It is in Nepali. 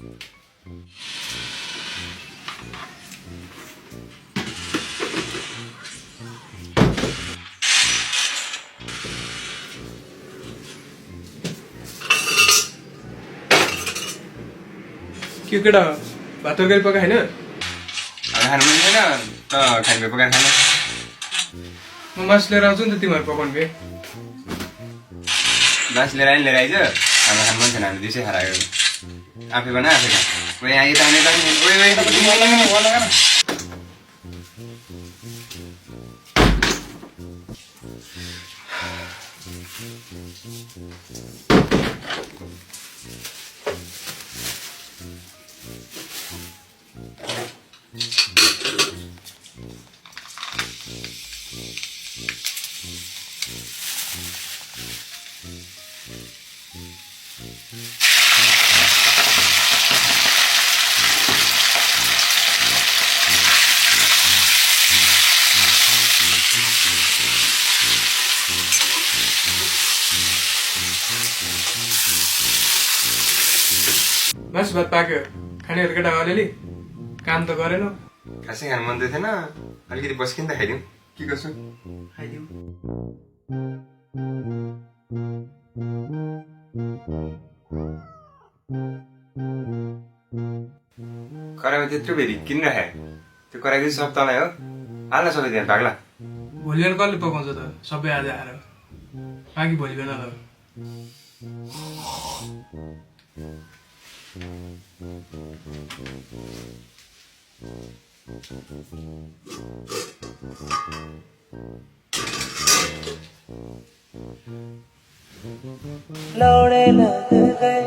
के केटा भात तरकारी पका हैन खानु मन छैन त खाने पकाएर खानु म मासु लिएर आउँछु नि त तिमीहरू पकाउनु भए बास लिएर आइज हाम्रो खानु मन छैन हामीले दिउँसै खाएर आयो आफै बना आफै खा ओए यहाँ यता आउने मासु भात पाक्यो खानेहरू केटा अलिअलि काम त गरेन खासै खानु मन थिएन अलिकति बस्किन त खाइदिउँ के गर्छु खाइदिउँ कराईमा त्यत्रो फेरि किन राखे त्यो कराई चाहिँ सब तँलाई हो हाल्न सबै त्यहाँ भाग्ला भोलि बिहान कसले पकाउँछ त सबै आज आएर बाँकी भोलि बिहान ल लौड़े लग गए